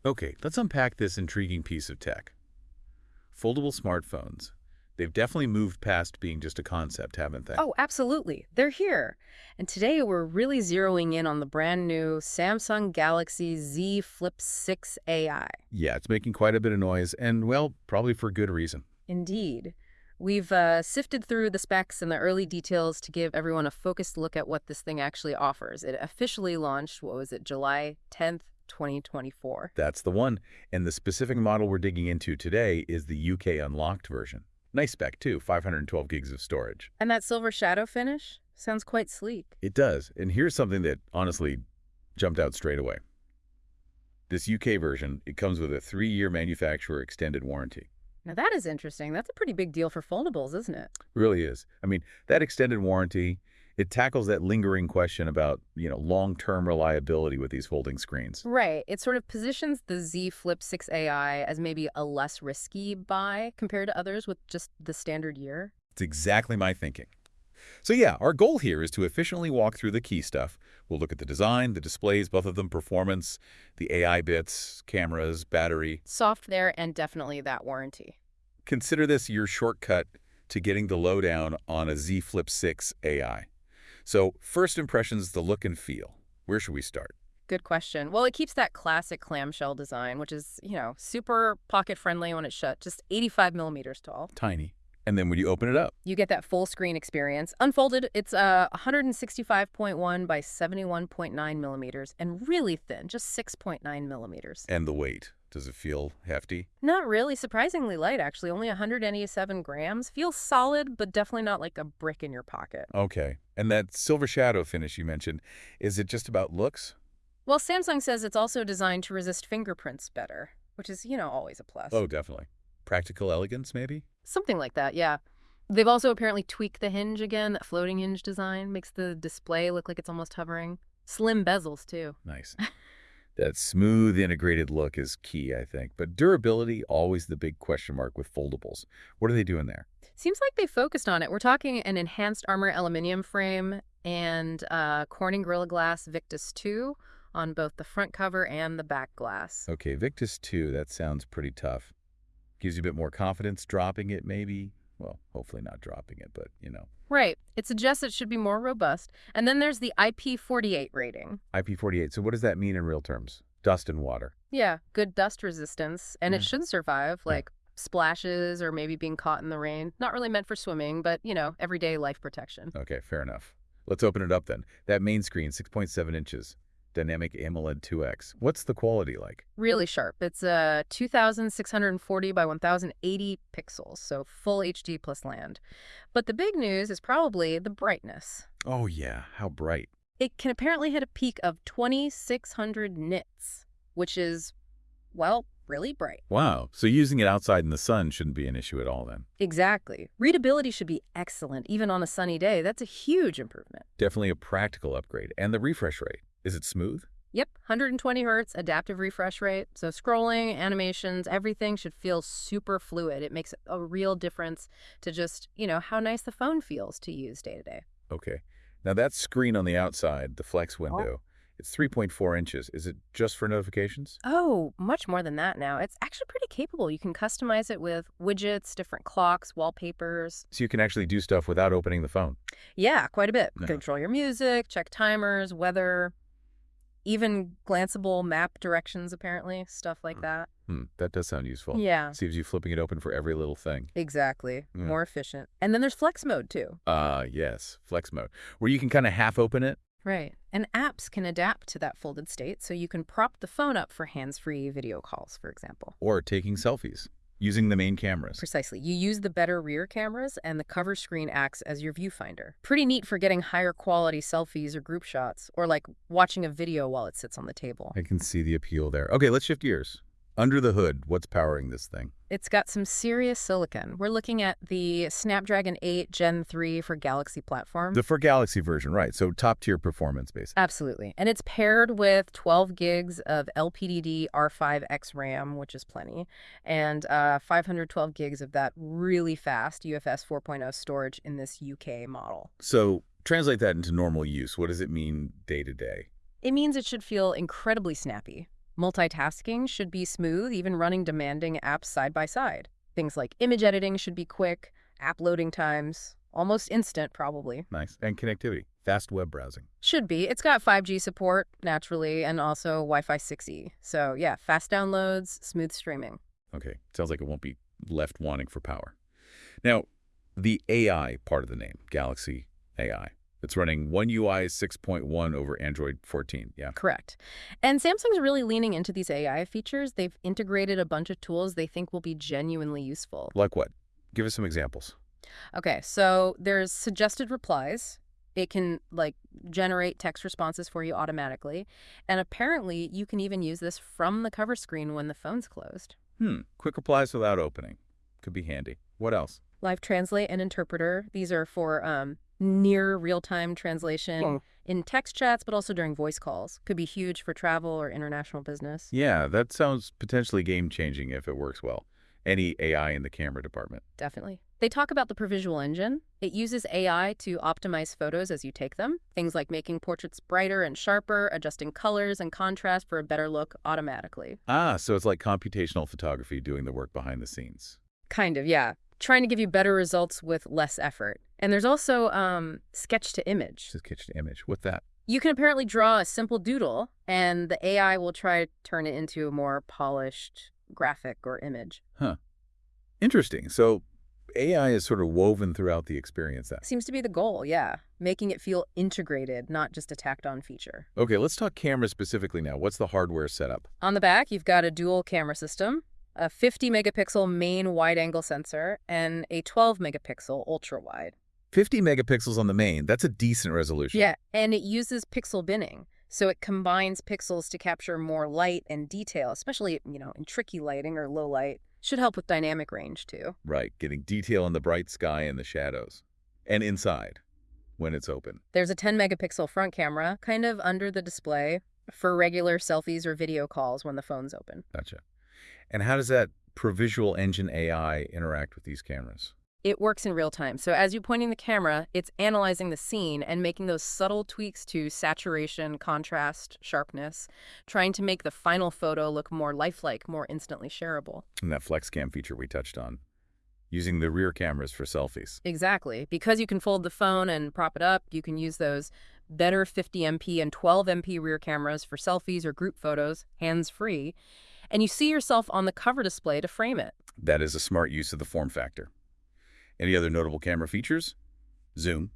Okay, let's unpack this intriguing piece of tech. Foldable smartphones. They've definitely moved past being just a concept, haven't they? Oh, absolutely. They're here. And today we're really zeroing in on the brand new Samsung Galaxy Z Flip 6 AI. Yeah, it's making quite a bit of noise, and, well, probably for good reason. Indeed. We've sifted through the specs and the early details to give everyone a focused look at what this thing actually offers. It officially launched, what was it, July 10th, 2024. That's the one. And the specific model we're digging into today is the UK unlocked version. Nice spec, too, 512 gigs of storage. And that silver shadow finish sounds quite sleek. It does. And here's something that honestly jumped out straight away. This UK version, it comes with a 3-year manufacturer extended warranty. Now that is interesting. That's a pretty big deal for foldables, isn't it? Really is. I mean, that extended warranty, it tackles that lingering question about, long-term reliability with these folding screens. Right. It sort of positions the Z Flip 6 AI as maybe a less risky buy compared to others with just the standard year. It's exactly my thinking. So yeah, our goal here is to efficiently walk through the key stuff. We'll look at the design, the displays, both of them, performance, the AI bits, cameras, battery. Soft there, and definitely that warranty. Consider this your shortcut to getting the lowdown on a Z Flip 6 AI. So first impressions, the look and feel. Where should we start? Good question. Well, it keeps that classic clamshell design, which is, super pocket-friendly when it's shut, just 85 millimeters tall. Tiny. And then when you open it up, You get that full screen experience. Unfolded, it's 165.1 by 71.9 millimeters and really thin, just 6.9 millimeters. and the weight. Does it feel hefty? Not really, surprisingly light, actually. Only 187 grams. Feels solid, but definitely not like a brick in your pocket. Okay. And that silver shadow finish you mentioned, is it just about looks? Well, Samsung says it's also designed to resist fingerprints better, which is, always a plus. Oh, definitely. Practical elegance, maybe? Something like that, yeah. They've also apparently tweaked the hinge again. That floating hinge design makes the display look like it's almost hovering. Slim bezels, too. Nice. That smooth, integrated look is key, I think. But durability, always the big question mark with foldables. What are they doing there? Seems like they focused on it. We're talking an enhanced armor aluminum frame and Corning Gorilla Glass Victus 2 on both the front cover and the back glass. Okay, Victus 2, that sounds pretty tough. Gives you a bit more confidence dropping it, maybe? Well, hopefully not dropping it, but. Right. It suggests it should be more robust. And then there's the IP48 rating. IP48, so what does that mean in real terms? Dust and water. Yeah, good dust resistance. And it Yeah. should survive, like splashes or maybe being caught in the rain. Not really meant for swimming, but, everyday life protection. Okay, fair enough. Let's open it up then. That main screen, 6.7 inches. Dynamic AMOLED 2X. What's the quality like? Really sharp. It's 2,640 by 1,080 pixels, so full HD plus land. But the big news is probably the brightness. Oh yeah, how bright. It can apparently hit a peak of 2,600 nits, which is, well, really bright. Wow, so using it outside in the sun shouldn't be an issue at all then. Exactly. Readability should be excellent, even on a sunny day. That's a huge improvement. Definitely a practical upgrade. And the refresh rate. Is it smooth? Yep, 120 hertz, adaptive refresh rate. So scrolling, animations, everything should feel super fluid. It makes a real difference to just, how nice the phone feels to use day to day. Okay. Now that screen on the outside, the flex window, it's 3.4 inches. Is it just for notifications? Oh, much more than that now. It's actually pretty capable. You can customize it with widgets, different clocks, wallpapers. So you can actually do stuff without opening the phone. Yeah, quite a bit. Yeah. Control your music, check timers, weather, even glanceable map directions, apparently, stuff like that. That does sound useful. Yeah, Saves you flipping it open for every little thing. exactly. Mm. More efficient. And then there's flex mode, too. Yes, flex mode, where you can kind of half open it. Right. And apps can adapt to that folded state, so you can prop the phone up for hands-free video calls, for example. Or taking selfies, using the main cameras. Precisely. You use the better rear cameras, and the cover screen acts as your viewfinder. Pretty neat for getting higher quality selfies or group shots, or like watching a video while it sits on the table. I can see the appeal there. Okay, let's shift gears. Under the hood, what's powering this thing? It's got some serious silicon. We're looking at the Snapdragon 8 Gen 3 for Galaxy platform. The for Galaxy version, right. So top-tier performance, basically. Absolutely. And it's paired with 12 gigs of LPDD R5X RAM, which is plenty, and 512 gigs of that really fast UFS 4.0 storage in this UK model. So translate that into normal use. What does it mean day to day? It means it should feel incredibly snappy. Multitasking should be smooth, even running demanding apps side by side. Things like image editing should be quick, app loading times, almost instant probably. Nice. And connectivity. Fast web browsing. Should be. It's got 5G support, naturally, and also Wi-Fi 6E. So yeah, fast downloads, smooth streaming. Okay. Sounds like it won't be left wanting for power. Now, the AI part of the name, Galaxy AI. It's running One UI 6.1 over Android 14, yeah? Correct. And Samsung's really leaning into these AI features. They've integrated a bunch of tools they think will be genuinely useful. Like what? Give us some examples. Okay, so there's suggested replies. It can, like, generate text responses for you automatically. And apparently, you can even use this from the cover screen when the phone's closed. Quick replies without opening. Could be handy. What else? Live Translate and Interpreter. These are for near real-time translation in text chats, but also during voice calls. Could be huge for travel or international business. Yeah, that sounds potentially game-changing if it works well. Any AI in the camera department. Definitely. They talk about the ProVisual Engine. It uses AI to optimize photos as you take them. Things like making portraits brighter and sharper, adjusting colors and contrast for a better look automatically. Ah, so it's like computational photography doing the work behind the scenes. Kind of, yeah. Trying to give you better results with less effort. And there's also sketch to image. Sketch to image. What's that? You can apparently draw a simple doodle, and the AI will try to turn it into a more polished graphic or image. Huh. Interesting. So AI is sort of woven throughout the experience then. Seems to be the goal, yeah. Making it feel integrated, not just a tacked-on feature. Okay, let's talk camera specifically now. What's the hardware setup? On the back, you've got a dual camera system, a 50-megapixel main wide-angle sensor, and a 12-megapixel ultra-wide. 50 megapixels on the main. That's a decent resolution. Yeah, and it uses pixel binning. So it combines pixels to capture more light and detail, especially, in tricky lighting or low light. Should help with dynamic range, too. Right, getting detail in the bright sky and the shadows. And inside, when it's open. There's a 10-megapixel front camera, kind of under the display, for regular selfies or video calls when the phone's open. Gotcha. And how does that ProVisual Engine AI interact with these cameras? It works in real time. So as you're pointing the camera, it's analyzing the scene and making those subtle tweaks to saturation, contrast, sharpness, trying to make the final photo look more lifelike, more instantly shareable. And that FlexCam feature we touched on, using the rear cameras for selfies. Exactly. Because you can fold the phone and prop it up, you can use those better 50MP and 12MP rear cameras for selfies or group photos, hands-free, and you see yourself on the cover display to frame it. That is a smart use of the form factor. Any other notable camera features? Zoom,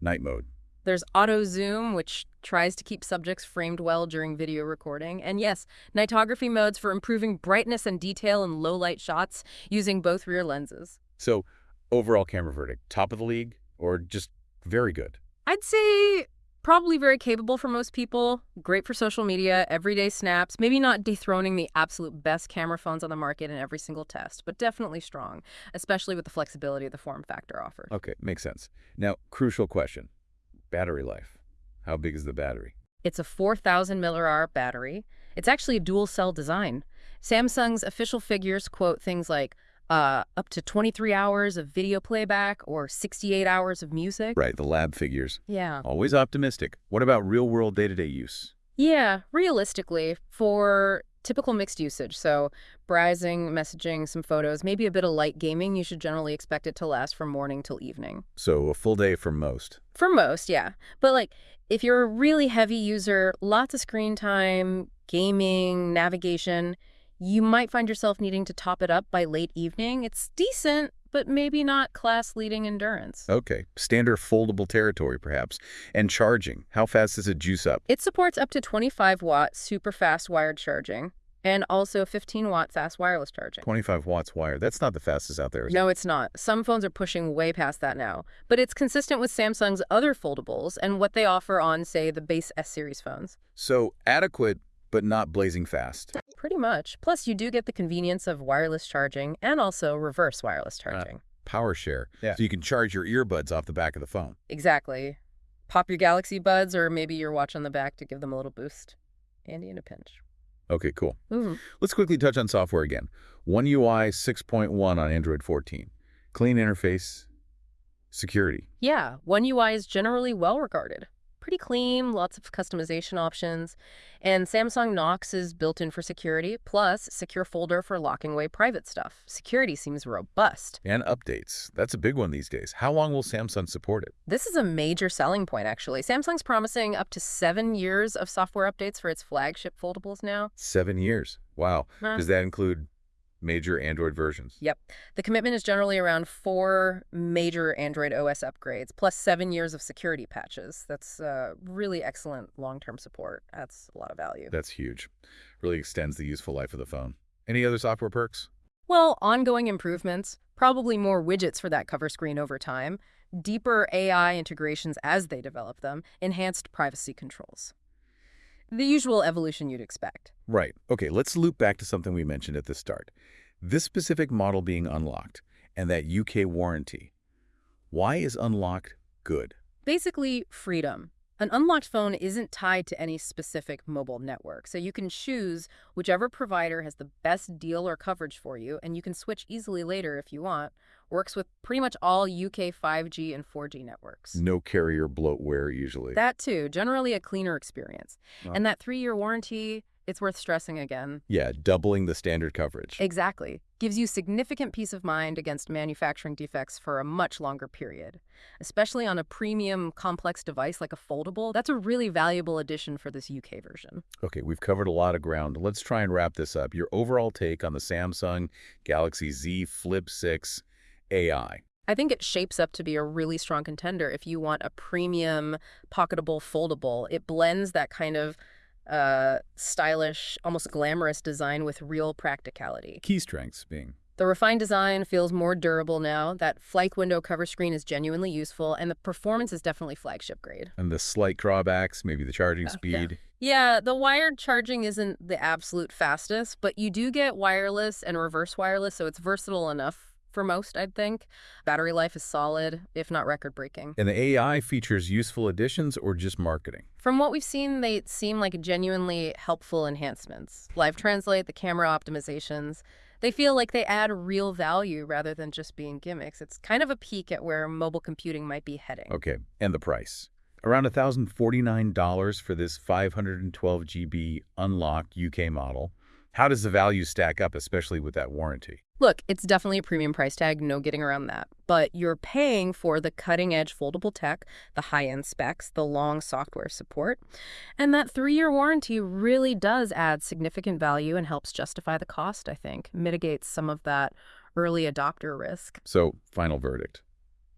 night mode. There's auto zoom, which tries to keep subjects framed well during video recording. And yes, nightography modes for improving brightness and detail in low light shots using both rear lenses. So, overall camera verdict, top of the league or just very good? I'd say probably very capable for most people, great for social media, everyday snaps, maybe not dethroning the absolute best camera phones on the market in every single test, but definitely strong, especially with the flexibility the form factor offers. Okay, makes sense. Now, crucial question, battery life. How big is the battery? It's a 4,000 mAh battery. It's actually a dual cell design. Samsung's official figures quote things like up to 23 hours of video playback or 68 hours of music. Right, the lab figures. Yeah. Always optimistic. What about real-world day-to-day use? Yeah, realistically, for typical mixed usage, so browsing, messaging, some photos, maybe a bit of light gaming, you should generally expect it to last from morning till evening. So a full day for most. For most, yeah. But if you're a really heavy user, lots of screen time, gaming, navigation, you might find yourself needing to top it up by late evening. It's decent, but maybe not class-leading endurance. Okay, standard foldable territory perhaps. And charging, how fast does it juice up? It supports up to 25-watt super fast wired charging and also 15-watt fast wireless charging. 25 watts wire, that's not the fastest out there, is it? No, it's not. Some phones are pushing way past that now. But it's consistent with Samsung's other foldables and what they offer on, say, the base S-series phones. So adequate, but not blazing fast. Pretty much. Plus, you do get the convenience of wireless charging and also reverse wireless charging. Power share. Yeah. So you can charge your earbuds off the back of the phone. Exactly. Pop your Galaxy Buds or maybe your watch on the back to give them a little boost. Handy in a pinch. Okay, cool. Mm-hmm. Let's quickly touch on software again. One UI 6.1 on Android 14. Clean interface. Security. Yeah, One UI is generally well regarded. pretty clean, lots of customization options. And Samsung Knox is built in for security, plus secure folder for locking away private stuff. Security seems robust. And updates. That's a big one these days. How long will Samsung support it? This is a major selling point, actually. Samsung's promising up to 7 years of software updates for its flagship foldables now. 7 years. Wow. Huh. Does that include major Android versions? Yep. The commitment is generally around 4 major Android OS upgrades, plus 7 years of security patches. That's really excellent long-term support. That's a lot of value. That's huge. Really extends the useful life of the phone. Any other software perks? Well, ongoing improvements, probably more widgets for that cover screen over time, deeper AI integrations as they develop them, enhanced privacy controls. The usual evolution you'd expect. Right. Okay, let's loop back to something we mentioned at the start. This specific model being unlocked and that UK warranty. Why is unlocked good? Basically, freedom. An unlocked phone isn't tied to any specific mobile network, so you can choose whichever provider has the best deal or coverage for you, and you can switch easily later if you want. Works with pretty much all UK 5G and 4G networks. No carrier bloatware usually. That too, generally a cleaner experience. Oh. And that 3-year warranty, it's worth stressing again. Yeah, doubling the standard coverage. Exactly. Gives you significant peace of mind against manufacturing defects for a much longer period. Especially on a premium, complex device like a foldable, that's a really valuable addition for this UK version. Okay, we've covered a lot of ground. Let's try and wrap this up. Your overall take on the Samsung Galaxy Z Flip6 AI. I think it shapes up to be a really strong contender if you want a premium, pocketable foldable. It blends that kind of stylish, almost glamorous design with real practicality. Key strengths being? The refined design feels more durable now. That FlexWindow cover screen is genuinely useful, and the performance is definitely flagship grade. And the slight drawbacks, maybe the charging speed. Yeah, the wired charging isn't the absolute fastest, but you do get wireless and reverse wireless, so it's versatile enough for most, I'd think. Battery life is solid, if not record-breaking. And the AI features useful additions or just marketing? From what we've seen, they seem like genuinely helpful enhancements. Live Translate, the camera optimizations, they feel like they add real value rather than just being gimmicks. It's kind of a peek at where mobile computing might be heading. Okay, and the price? Around $1,049 for this 512 GB unlocked UK model. How does the value stack up, especially with that warranty? Look, it's definitely a premium price tag, no getting around that. But you're paying for the cutting-edge foldable tech, the high-end specs, the long software support. And that 3-year warranty really does add significant value and helps justify the cost, I think. Mitigates some of that early adopter risk. So, final verdict.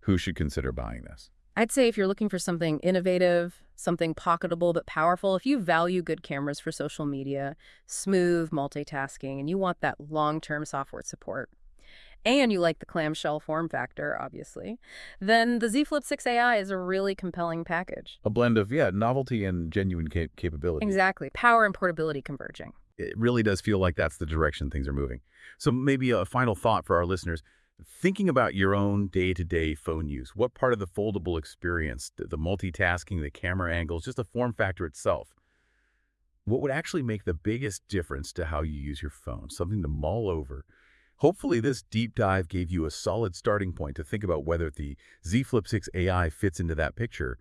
Who should consider buying this? I'd say if you're looking for something innovative, something pocketable but powerful, if you value good cameras for social media, smooth multitasking, and you want that long-term software support, and you like the clamshell form factor, obviously, then the Z Flip 6 AI is a really compelling package. A blend of, novelty and genuine capability. Exactly. Power and portability converging. It really does feel like that's the direction things are moving. So maybe a final thought for our listeners. Thinking about your own day-to-day phone use, what part of the foldable experience, the multitasking, the camera angles, just the form factor itself, what would actually make the biggest difference to how you use your phone? Something to mull over. Hopefully this deep dive gave you a solid starting point to think about whether the Z Flip 6 AI fits into that picture.